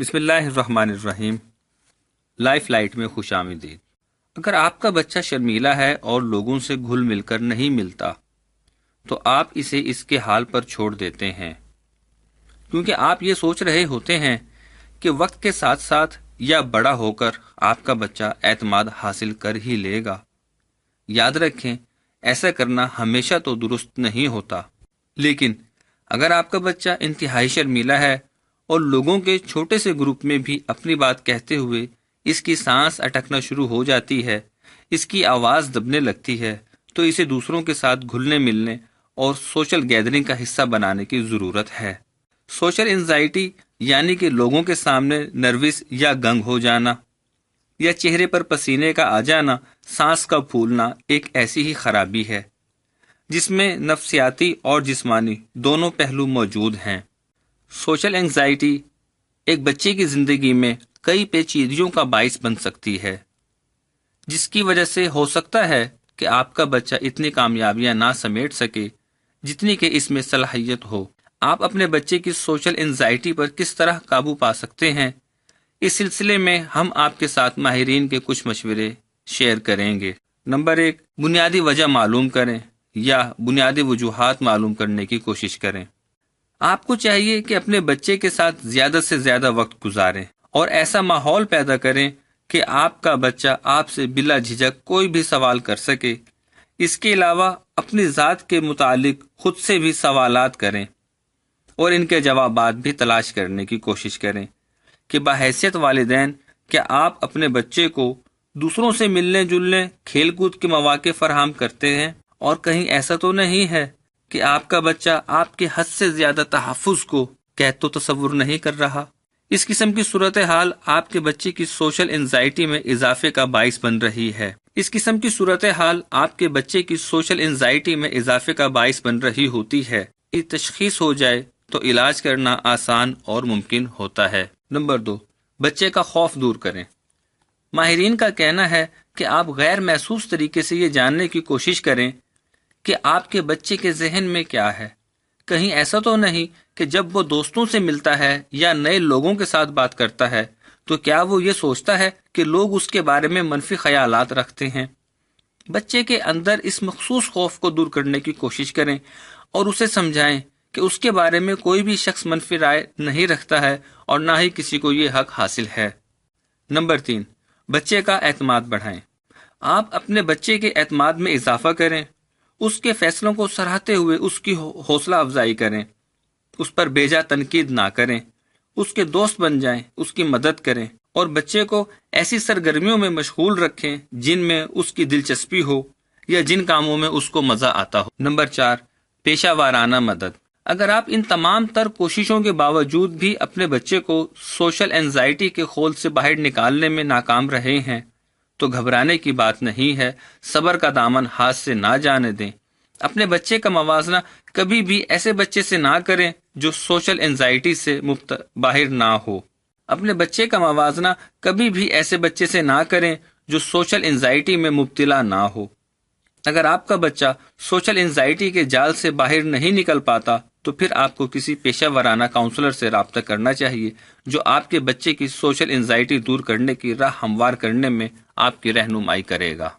بسم اللہ الرحمن الرحیم۔ لائف لائٹ میں خوش آمدید۔ اگر آپ کا بچہ شرمیلا ہے اور لوگوں سے گھل مل کر نہیں ملتا تو آپ اسے اس کے حال پر چھوڑ دیتے ہیں، کیونکہ آپ یہ سوچ رہے ہوتے ہیں کہ وقت کے ساتھ ساتھ یا بڑا ہو کر آپ کا بچہ اعتماد حاصل کر ہی لے گا۔ یاد رکھیں، ایسا کرنا ہمیشہ تو درست نہیں ہوتا، لیکن اگر آپ کا بچہ انتہائی شرمیلا ہے اور لوگوں کے چھوٹے سے گروپ میں بھی اپنی بات کہتے ہوئے اس کی سانس اٹکنا شروع ہو جاتی ہے، اس کی آواز دبنے لگتی ہے، تو اسے دوسروں کے ساتھ گھلنے ملنے اور سوشل گیدرنگ کا حصہ بنانے کی ضرورت ہے۔ سوشل انزائٹی یعنی کہ لوگوں کے سامنے نروس یا گنگ ہو جانا یا چہرے پر پسینے کا آ جانا، سانس کا پھولنا ایک ایسی ہی خرابی ہے جس میں نفسیاتی اور جسمانی دونوں پہلو موجود ہیں۔ سوشل انگزائٹی ایک بچے کی زندگی میں کئی پیچیدگیوں کا باعث بن سکتی ہے، جس کی وجہ سے ہو سکتا ہے کہ آپ کا بچہ اتنی کامیابیاں نہ سمیٹ سکے جتنی کہ اس میں صلاحیت ہو۔ آپ اپنے بچے کی سوشل انگزائٹی پر کس طرح قابو پا سکتے ہیں، اس سلسلے میں ہم آپ کے ساتھ ماہرین کے کچھ مشورے شیئر کریں گے۔ نمبر 1، بنیادی وجہ معلوم کریں یا بنیادی وجوہات معلوم کرنے کی کوشش کریں۔ آپ کو چاہیے کہ اپنے بچے کے ساتھ زیادہ سے زیادہ وقت گزاریں اور ایسا ماحول پیدا کریں کہ آپ کا بچہ آپ سے بلا جھجک کوئی بھی سوال کر سکے۔ اس کے علاوہ اپنی ذات کے متعلق خود سے بھی سوالات کریں اور ان کے جوابات بھی تلاش کرنے کی کوشش کریں کہ بحیثیت والدین کیا آپ اپنے بچے کو دوسروں سے ملنے جلنے، کھیل کود کے مواقع فراہم کرتے ہیں، اور کہیں ایسا تو نہیں ہے کہ آپ کا بچہ آپ کے حد سے زیادہ تحفظ کو تو تصور نہیں کر رہا۔ اس قسم کی صورتحال آپ کے بچے کی سوشل انزائٹی میں اضافے کا باعث بن رہی ہے۔ اس قسم کی صورتحال آپ کے بچے کی سوشل انزائٹی میں اضافے کا باعث بن رہی ہوتی ہے۔ یہ تشخیص ہو جائے تو علاج کرنا آسان اور ممکن ہوتا ہے۔ نمبر 2، بچے کا خوف دور کریں۔ ماہرین کا کہنا ہے کہ آپ غیر محسوس طریقے سے یہ جاننے کی کوشش کریں کہ آپ کے بچے کے ذہن میں کیا ہے۔ کہیں ایسا تو نہیں کہ جب وہ دوستوں سے ملتا ہے یا نئے لوگوں کے ساتھ بات کرتا ہے تو کیا وہ یہ سوچتا ہے کہ لوگ اس کے بارے میں منفی خیالات رکھتے ہیں۔ بچے کے اندر اس مخصوص خوف کو دور کرنے کی کوشش کریں اور اسے سمجھائیں کہ اس کے بارے میں کوئی بھی شخص منفی رائے نہیں رکھتا ہے اور نہ ہی کسی کو یہ حق حاصل ہے۔ نمبر 3، بچے کا اعتماد بڑھائیں۔ آپ اپنے بچے کے اعتماد میں اضافہ کریں، اس کے فیصلوں کو سراہتے ہوئے اس کی حوصلہ افزائی کریں، اس پر بیجا تنقید نہ کریں، اس کے دوست بن جائیں، اس کی مدد کریں اور بچے کو ایسی سرگرمیوں میں مشغول رکھیں جن میں اس کی دلچسپی ہو یا جن کاموں میں اس کو مزہ آتا ہو۔ نمبر 4، پیشہ وارانہ مدد۔ اگر آپ ان تمام تر کوششوں کے باوجود بھی اپنے بچے کو سوشل انزائٹی کے خول سے باہر نکالنے میں ناکام رہے ہیں تو گھبرانے کی بات نہیں ہے، صبر کا دامن ہاتھ سے نہ جانے دیں۔ اپنے بچے کا موازنہ کبھی بھی ایسے بچے سے نہ کریں جو سوشل انزائٹی سے باہر نہ ہو۔ اپنے بچے کا موازنہ کبھی بھی ایسے بچے سے نہ کریں جو سوشل انزائٹی میں مبتلا نہ ہو۔ اگر آپ کا بچہ سوشل انزائٹی کے جال سے باہر نہیں نکل پاتا تو پھر آپ کو کسی پیشہ ورانہ کاؤنسلر سے رابطہ کرنا چاہیے جو آپ کے بچے کی سوشل انزائٹی دور کرنے کی راہ ہموار کرنے میں آپ کی رہنمائی کرے گا۔